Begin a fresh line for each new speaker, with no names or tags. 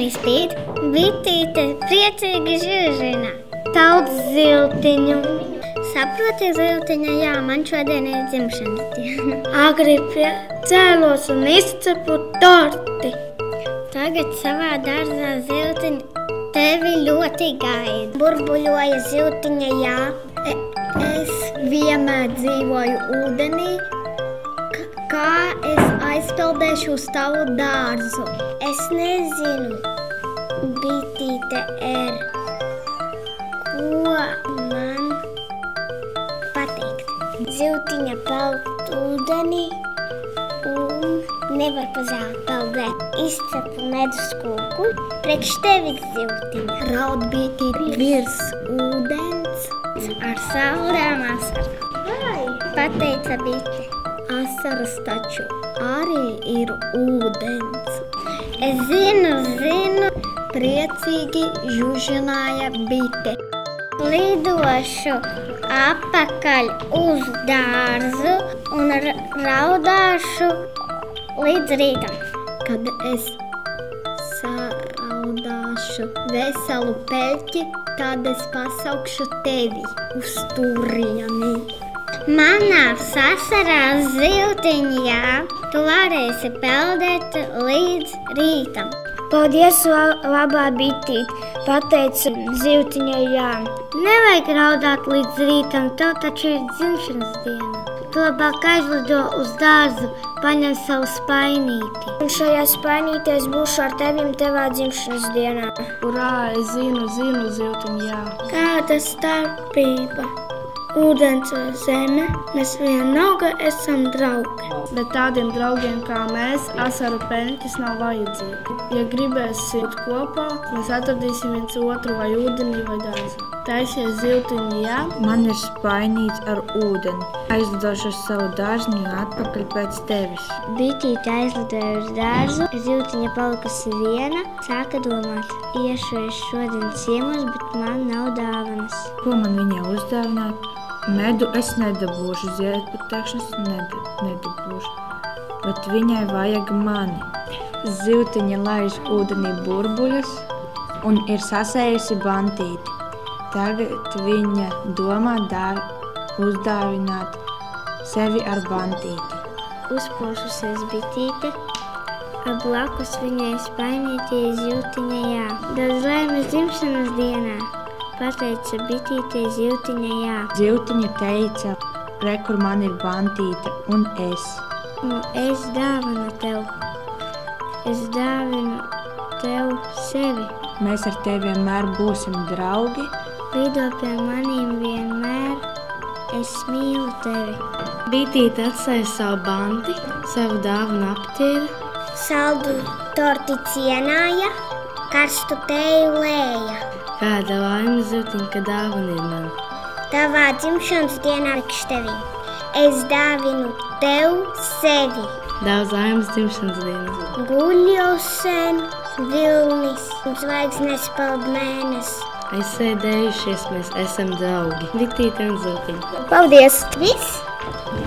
ziltiņi spīd, bitīte priecīgi žužina. Daudz ziltiņu. Saproti, ziltiņa, jā, man šodien ir dzimšanas diena.
Agri cēlos un izcepu torti.
Tagad savā dārzā ziltiņa tevi ļoti gaida. Burbuļoja ziltiņa, jā.
Es vienmēr dzīvoju ūdenī. Kā es aizpeldēšu uz tavu dārzu?
Es nezinu, bitīte R. Ko man pateikt? Ziltiņa peld ūdenī un nevar pa zeltu peldēt. Izcepu medus kūku, priekš tevis ziltiņa.
Raud bitīte virs ūdens
ar saldām asarām. Pateica bite.
Asaras taču arī ir ūdens.
Es zinu,
priecīgi žužināja bite.
Lidošu apakaļ uz dārzu un raudāšu līdz rītam.
Kad es saraudāšu veselu peļķi, tad es pasaukšu tevi uz turieni.
Manā sasarā ziltiņā tu varēsi peldēt līdz rītam.
Paldies, labā bitīt, pateica ziltiņai jā.
Nevajag raudāt līdz rītam, tev taču ir dzimšanas diena. Tu labāk aizlido uz dārzu, paņem savu spainīti.
Un šajā spainītē es būšu ar tevim tevā dzimšanas dienā.
Urā, es zinu, ziltiņa, jā.
Kāda starpība? Ūdens vai zeme, mēs vienalga esam draugi.
Bet tādiem draugiem kā mēs, asaru peļķis nav vajadzīgi. Ja gribēsi būt kopā, mēs atradīsim viens otru vai ūdenī vai dārzā. Taisies ziltiņi, jā?
Man ir spainīts ar ūdeni. Aizlidošu uz savu dārziņu un atpakaļ pēc tevis.
Bitīte aizlidoja uz dārzu, ziltiņa palikusi viena, sāka domāt. Iešu es šodien ciemos, bet man nav dāvanas.
Ko man viņai uzdāvināt? Medu es nedabūšu, ziedputekšņus nedabūšu, bet viņai vajag mani.
Ziltiņa laiž ūdenī burbuļus un ir sasējusi bantīti. Tagad viņa domā uzdāvināt sevi ar bantīti.
Uzpošusies bitīte, blakus viņai spainītī ziltiņa jā. Daudz laimes dzimšanas dienā, pateica bitītei ziltiņa jā.
Ziltiņa teica, re, kur man ir bantīte un es.
Nu, es dāvinu tev sevi.
Mēs ar tevi vienmēr būsim draugi.
Lido pie manīm vienmēr, es mīlu tevi.
Bitīte atstāja savu banti, savu dāvanu apķēra.
Saldu torti cienāja, karstu teju lēja.
Kāda laime, ziltiņa, ka dāvana ir man.
Tavā dzimšanas dienā priekš tevi. Es dāvinu tev sevi.
Daudz laimes dzimšanas dienā.
Guļ jau sen, vilnis un zvaigznes peld mēnesi.
Aizsēdējušies, mēs esam draugi. Bitīte un ziltiņa.
Paldies!
Viss?